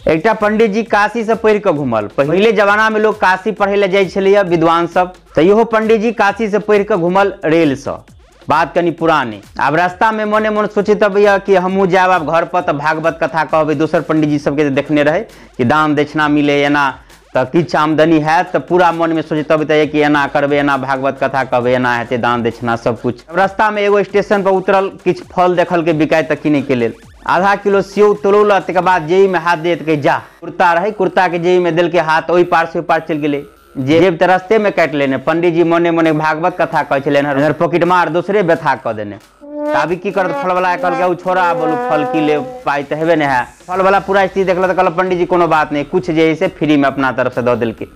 एकटा पंडित जी काशी से पढ़ के घूमल। पहले जमाना में लोग काशी पढ़े ले जाय छलिए विद्वान सब, तो इहो पंडित जी काशी से पढ़ के घूमल रेल से। बात कनी पुराने। अब रास्ता में मने मन सोचित भैया कि हमहूँ जाब आब घर पर तो भागवत कथा कहबे। दोसर पंडित जी सबके देखने रहे कि दान दक्षिणा मिले एना तो किछु आमदनी है, तो पूरा मन में सोचित कि एना करबे, एना भागवत कथा कहबे, एना हेते दान दक्षिणा सब कुछ। रास्ता में एगो स्टेशन पर उतरल, किछु फल देखल के बिकाय तक किने के लेल आधा किलो सेव तोड़ल। तक बाद जेई में हाथ दे के जा, कुर्ता रहे, कुर्ता के जेई में दिल के हाथ ओई पार से पार चल गए। जेब तो रास्ते में काट लेने। पंडित जी मने मने भागवत कथा कह चले, पॉकेट मार दूसरे व्यथा कह देने। अभी की करत फल वाला कहल के छोड़ा बोलू फल की ले पाई तो हेबे नहीं है। फल वाला पूरा स्थिति देखल तो कहल पंडित जी कोनो बात नहीं, कुछ जे है फ्री में अपना तरफ से दे दिल के।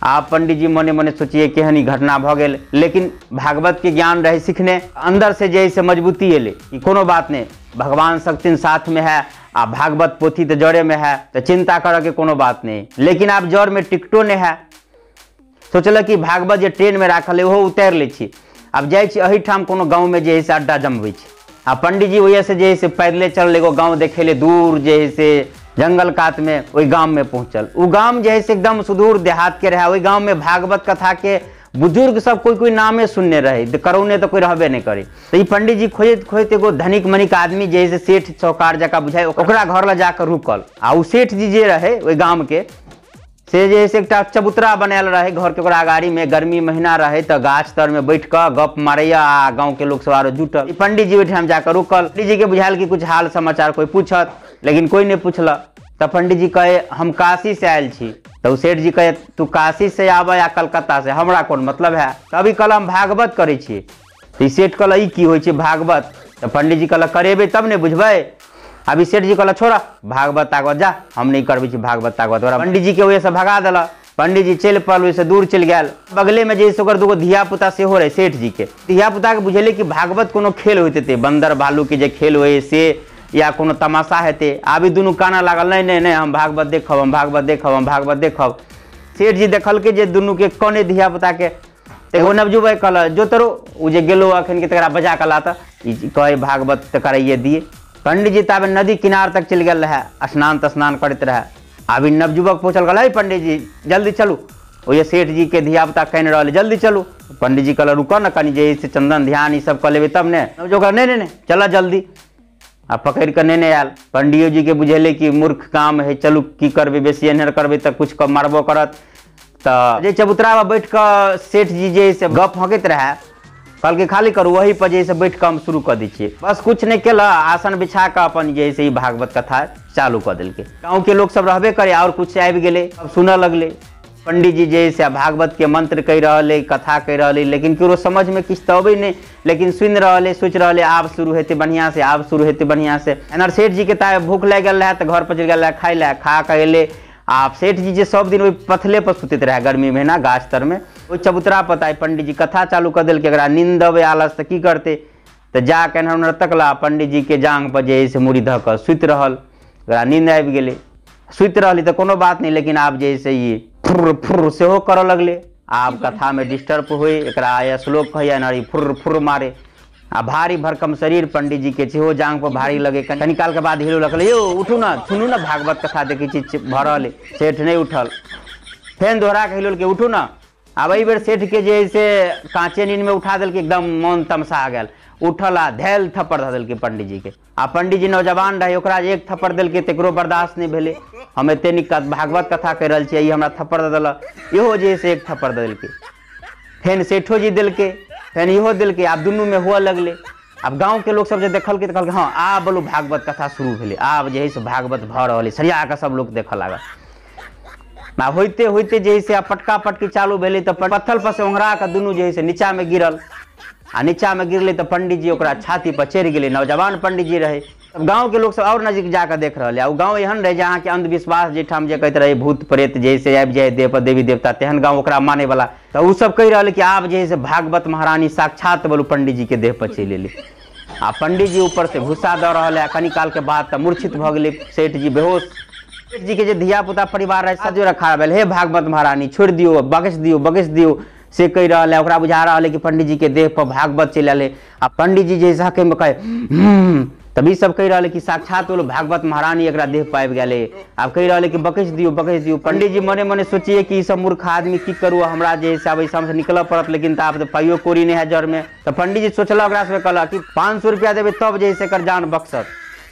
आप पंडित जी मने मने सोचिए केहनी घटना भ गेल, लेकिन भागवत के ज्ञान रहे सीखने अंदर से जे है मजबूती एले कि कोनो बात नहीं, भगवान शक्ति साथ में है, आ भागवत पोथी तो जड़े में है, तो चिंता करे के कोनो बात नहीं। लेकिन आप जड़ में टिकटो नहीं है, सोचल कि भागवत जो ट्रेन में राखल है वो उतार ले छी। अब जाए अही ठाम कोनो गाँव में जे है अड्डा जमबै छै। आ पंडित जी वजह से जे है पैदले चल एगो गाँव देखे ले दूर जे है जंगल कात में, वही गांव में पहुंचल। वो गांव जे है एकदम सुदूर देहात के रहा। वही गांव में भागवत कथा के बुजुर्ग सब कोई नामे सुनने रहे, करौने तो कोई रहबे नहीं करे। तो ये पंडित जी खोजत खोजत एगो धनिक मनिक आदमी जे है सेठ चौकार जका बुझाए ओकरा घर ला जाकर रुकल। आ उ सेठ जी जे रहे वही गांव के से जे है एकटा चबूतरा बनायल रहे घर के ओकरा अगाड़ी में। गर्मी महीना रहे तो गाछ तर में बैठ कर गप मारैया, आ गाँव के लोग सब जुटल। पंडित जी ओहिठाम जाकर रुकल। पंडित जी के बुझायल कि कुछ हाल समाचार कोई पूछत, लेकिन कोई नहीं पूछल। तो पंडित जी कहे हम काशी से आयल छी। तो सेठ जी कहे तू काशी से आबे या कलकत्ता से, हमरा कौन मतलब है। तभी कल हम भागवत करे छी। तो सेठ कहल ई की होइ छै भागवत। तो पंडित जी कहल करेबे तब ने बुझबै। अभी सेठ जी कहल छोड़ा भागवत तागवत जा, हम नहीं करबे छी भागवत तागवत। पंडित जी के वजह से भगा दिला। पंडित जी चल पड़ल, वैसे दूर चल गया। बगले में जैसे ओकर दूगो धिया पुता से हो रहे सेठ जी के। धिया पुता के बुझेले कि भागवत कोनो खेल होते थे, बंदर भालू के जे खेल हुए से या कोनो तमाशा हेते। अभी दुनू काना लागल नहीं नहीं नहीं हम भागवत देखब, हम भागवत देखब, हम भागवत देखब। सेठ जी देखल के जे दुनू के कने धिया पुता के एगो नवजुबे कहल जो तरो उ जे गेलो अखन के तकरा बजा के लाता कहे भागवत तो कराइए दिए। पंडित जी तब नदी किनार तक चल गए रहे, स्नान तस्नान करते रहे। अभी नवजुवक पूछल गल पंडित जी जल्दी चलू। वो सेठ जी के धिया पुता कह रहे जल्दी चलू। पंडित जी कहल रुको न कनी जे चंदन ध्यान ये सब कर लेबे तब ने। नवजुवक नहीं नहीं नहीं चला जल्दी। आ पकड़ कर नहीं आयल। पंडियो जी के बुझेले कि मूर्ख काम है, चलू की करबे, बेसी एनहर करबे तो कुछ मारबो करत। तो जे चबूतरा में बैठ कर सेठ जी जे से गप हकैत रहे, कल के खाली करू वही पर जैसे बैठ कर हम शुरू कर दीजिए। बस कुछ नहीं केला, आसन बिछा कर अपन जैसे ही भागवत कथा चालू कर दिल के। गाँव के लोग सब रहबे करे और कुछ आबि गेले, अब सुन लगले। पंडित जी जैसे भागवत के मंत्र कह रहे, कथा कह रहे, लेकिन केरो समझ में किछु तो अबे नहीं। लेकिन सुन रहे, सोच रहे आब शुरू हेते बढ़िया से, आब शुरू हेते बढ़िया से। एनर सेठ जी के ताय भूख लग गल रहे तो घर पर चल गए खाई ले। खा के एले। आप सेठ जी जे सब दिन वही पथले पर सुतते रहे गर्मी में ना गाछ तर में। वो चबूतरा पता है पंडित जी कथा चालू कर दिल के। अगर नींद अबे आलस तो की करते, तो जाके एनहर तकला पंडित जी के जांग पर जैसे मुड़ी धऽ कऽ सुत रहल। अगर नींद आबि गेले, सुत रहली तो कोनो बात नहीं, लेकिन आप जैसे ये फुर्र फुर्र से हो कर लगले। आप कथा में डिस्टर्ब हुए, एक श्लोक कहिए नारी फुर्र फुर्र मारे। आ भारी भरकम शरीर पंडित जी के सेहो जांग पर भारी लगे। कनी काल के बाद हिलो लगल, यो उठू ना, सुनू ना भागवत कथा देखी चीज भरल। सेठ नहीं उठल, फेन दोहरा के हिलो के उठू ना। अब एहि बेर सेठ के जैसे कांचे नींद में उठा दिल के, एकदम मन तमसा गया। उठल आ धैल थप्पड़ धऽ दिल पंडित जी के। आ पंडित जी नौजवान रहे, ओकरा एक थप्पड़ दिल के तेकरो बर्दाश्त नहीं भेले। हम एते निक भागवत कथा कह रहे छियै, हमरा थप्पड़ दऽ देलक। इहो जैसे एक थप्पड़ दऽ दिल के। फेन सेठो जी दिल के, फेन इहो दिल के। आप दुनू में हुआ लगले। अब गाँव के लोग सब जे देखल के कहल हाँ आब बोलू भागवत कथा शुरू भेले, आब जे है से भागवत भऽ रहल। सरिया के सब लोग देख लागल। ना होते होते जे है से पटका पटकी चालू भेले तो पत्थल पर से ओंघरा के दुनू जे है से नीचा में गिरल। आ नीचा में गिरले तो पंडित जी ओकरा छाती पर चढ़ गए। नौजवान पंडित जी रहे। अब गाँव के लोग सब और नजदीक जाकर देख रहे। आ गाँव एहन रहे जहाँ के अंधविश्वास जेठाम जे कहते रहे भूत प्रेत जैसे आबि जाए देह पर देवी देवता, तेहन गाँव ओकरा माने वाला। तो उ सब कह रहे कि आब जे है से भागवत महारानी साक्षात बोलू पंडित जी के देह पर चलि एले। आ पंडित जी ऊपर से भूसा दऽ रहा है। कनी काल के बाद तो मूर्छित भ गए, सेठ जी बेहोश। सेठ जी के जे धिया पुता परिवार रहे सजो रखा रहे, हे भागवत महारानी छोड़ दियो, बगस दियो, बगस दियो से कह रहा है। ओकरा बुझा रहा है कि पंडित जी के देह पर भागवत चल आए। आ पंडित जी जैसे हके में कहे तभी सब कह रहा कि साक्षात वो भागवत महारानी एक देह पाबि गए। आब कह रहा कि बकैस दियो। पंडित जी मने मने सोचिए कि सब मूर्ख आदमी की करू, हमरा जे हिसाब से निकल पड़त, लेकिन तो आप तो पाइयो कोरी नहीं है जर में। तो पंडित जी सोचल कहला कि 500 रुपया देवे तब जे एकर जान बक्सत।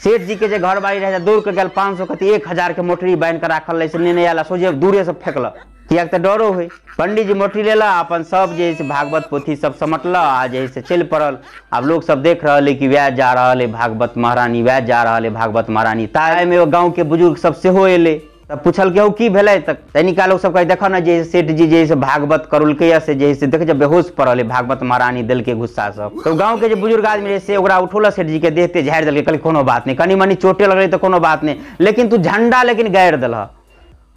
सेठ जी के जे घर बाड़ी रहे दौड़ के गल 500 कति 1000 के मोटरी बांध के राखल रहे, नहीं आला सोझे दूरे से फेंकल, किया तो डरो हुई। पंडित जी मोटरी लेला अपन सब जे भागवत पोथी सब समटल आ जे चल पड़ल। अब लोग सब देख रहे कि वह जा रहा है भागवत महारानी, वह जा रहा है भागवत महारानी। ताय में गाँव के बुजुर्ग सब से हो एले, तब पूछल के की भेलै, तक तनिका लोग सब कहे देखो ना जे सेठ जी जे भागवत करुलकै से जे देखे जब बेहोश पड़ल भागवत महारानी दिल के गुस्सा सब। तो गाँव के जो बुजुर्ग आदमी रहे से ओकरा उठौल सेठ जी के देखते झाड़ि दिल, कहल कोनो बात नहीं, कनी मनी चोटे लग रही तो कोनो बात नहीं, लेकिन तू झंडा लेकिन गाड़ि दिल।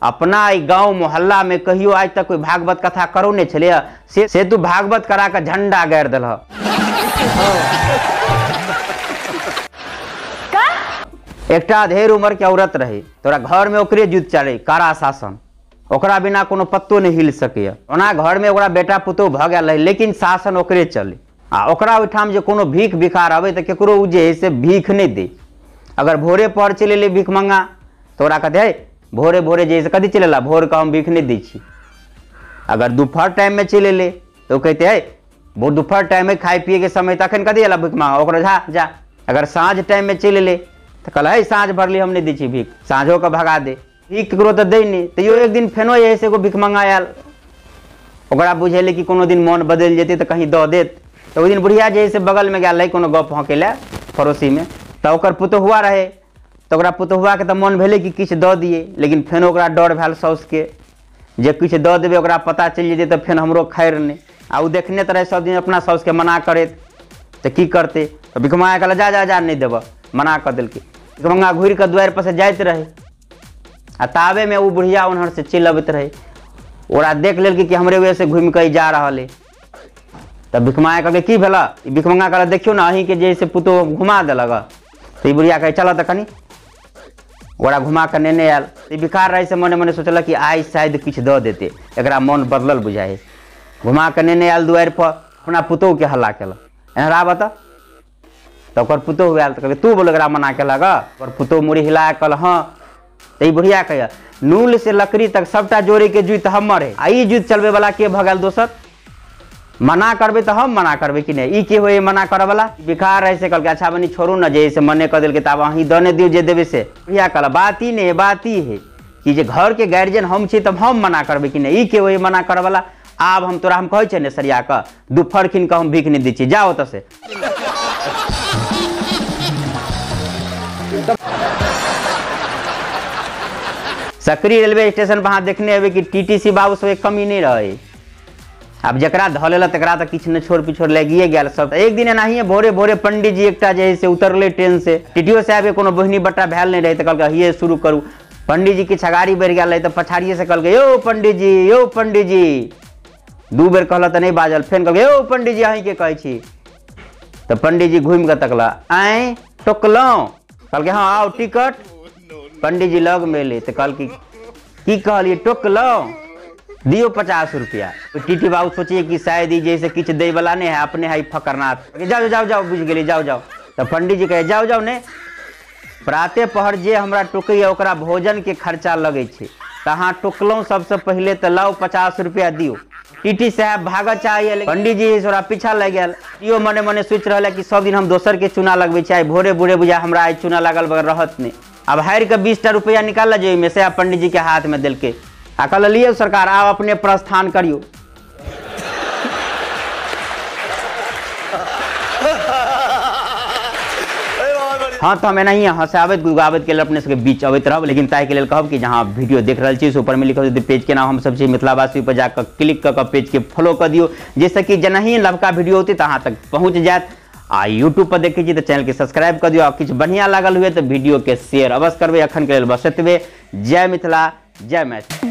अपना गांव मोहल्ला में कहियो आज तक कोई भागवत कथा करो नहीं छे से तू भागवत करा के झंडा गाड़ि दिल। एकटा ढेर उम्र के औरत रहे, तोरा घर में ओकरे युद्ध चले कारा शासन, ओकरा बिना कोनो पत्तो नहीं हिल सके। ओना घर में ओकरा बेटा पुतोह भ गेल रहे, लेकिन शासन ओकरे चले। आ ओकरा ओहिठाम जे कोनो भीख भिखार आवे तो केकरो उ जे से भीख नहीं दे। अगर भोरे पहर चले ले भीख मंगा तो ओकरा कहते है भोरे भोरे जैसे कदी चलेला भोर का हम भीख नहीं दी छी। अगर दोपहर टाइम में चले ले तो कहते है वो दोपहर टाइम में खाए पिए के समय तखन कदी अला भीख मांगा, ओकरा जा। अगर साँझ टाइम में चले ले तो कहला है साँझ भरली हम नहीं दी छी भीख, साँझों का भगा दे। भीख ककरो तो दे नहीं, तो एक दिन फेनो ऐसे एगो भीख मंगा आयल, ओकरा बुझेले कि कोनो दिन मन बदल जेते तो कहीं दऽ देत। तो ओहि दिन बुढ़िया जैसे बगल में गेल कोनो गप हँके ले पड़ोसी में, तो ओकर पुतहुआ रहे, तो ओकरा पुतहुआ के तो मन भेले कि किछु दऽ दिए, लेकिन फेन ओकरा डर भेल साउस के जे किछु दऽ देबै ओकरा पता चलि जेतै तो फेन हमरो खैर नहीं। आ उ देखने तो रहे सब दिन अपना साउस के मना करैत, तो की करते, तो भिखमंगा कहला जा नहीं देबह, मना कर दिलकै। भिखमंगा घुरि के द्वार पर से जाइत रहे, आ ताबे में वो बुढ़िया उन्हर से चलि अबैत रहे, ओकरा देख लेलकै कि हमरे वजह से घूमि के जा रहा है। तब भिखमंगा कहलकै की भेला, भिखमंगा कहला देखियो ना अहीं के जैसे पुतोह घुमा देलक। तो बुढ़िया कहे चल तो कनी, ओकरा घुमा के नेने आयल। भिखार रहे से मने मने सोचल कि आई शायद किछु दऽ देते, एकरा मन बदलल बुझाए। घुमा के नेने आयल दुआरि पर, अपना पुतोह के हल्ला केलक, एहरा बता। तो ओकर पुतोह आयल तो कहलकै तू बोल एकरा मना केलक। ओकर पुतोह मुड़ी हिला के कहल हाँ। तो बुढ़िया कहे नूल से लकड़ी तक सबटा जोड़े के जुत हमर है, आ ई जुत चलबे वाला के भ गेल दोसर, मना करबे तो हम मना करबे कि नहीं, ई के होए मना करे वाला। भिखार रहे से कहलकै अच्छा बनी छोड़ू ना, जैसे मने कर दिलकै तब अहीं दने दियो जे देबे से। बुढ़िया कहला बात ही नहीं, बात ही है कि जे घर के गार्जियन हम छी तब हम मना करबे कि नहीं, ई के होए मना करे वाला। आब हम तोरा हम कहै छै ने सरिया के दुपहर खिन के हम भीख नहीं दी छी, जाओ ओतऽ से। सकरी रेलवे स्टेशन पर देखने अबे कि टीटीसी बाबू सब एक कमी नहीं रहे। अब जकरा धलेला तकरा तो किछु न छोड़ पिछोड़ लगिए गेल सब। एक दिन एनाहिए भोरे भोरे पंडित जी एकटा जे से उतरले ट्रेन से, टीटीओ साहब के कोनो बहिनी बट्टा भेल नहीं रहे, तो कहलकै हिये शुरू करू। पंडित जी के छगारी बढ़ि गेल रहे, तो पछाड़िए से कहलकै यो पंडित जी। 2 बेर कहला तो नहीं बाजल, फेन कहलकै यो पंडित जी अहीं के कहै छी। तो पंडित जी घूमि के तकला, आए टोकलौं, कहलकै हाँ आओ टिकट। पंडित जी लग में ले तो कहलकै की कहलिए टोकलौं, दियो 50 रुपया। तो टीटी बाबू सोचिए कि शायद ही जैसे किछु दे वाला नहीं है, अपने है फकरनाथ, जाओ बुझ गेली जाओ। तो पंडित जी कहे जाओ ने, प्राते पहर जे हमरा टोकै ओकरा भोजन के खर्चा लगे छे, तहाँ टोकलौं सबसे पहले तो लाओ 50 रुपया दियो। टीटी साहब भाग चाहिए, पंडित जी थोड़ा पीछा लग गया। यो मने मने सोच रहा कि सब दिन हम दोसर के चूना लगबे छै, भोरे भोरे बुझा हमरा आज चूना लागल बगैर रहत नहीं। अब हारि के 20टा रुपया निकाल जे में से पंडित जी के हाथ में दिलके, आ कहल लियो सरकार आप अपने प्रस्थान करियो। हाँ तो हम एनाही हंसावत गुगावत के अपने सबके बीच अबैत रहब, लेकिन ताहि के लेल कहब कि जहाँ वीडियो देख रहा छी ऊपर में लिखल छै पेज के नाम हम सब छी मिथिलावासी पर जाकर क्लिक कर पेज के फॉलो कर दियो, जैसे कि जेनाही नवका वीडियो होते तहाँ तक पहुँच जात। आ यूट्यूब पर देखे छी तो चैनल के सब्सक्राइब कर दियो, आ किछु बढ़िया लागल हुए तो वीडियो के शेयर अवश्य करबे। अखन के लेल बस एतबे। जय मिथिला, जय मैथिली।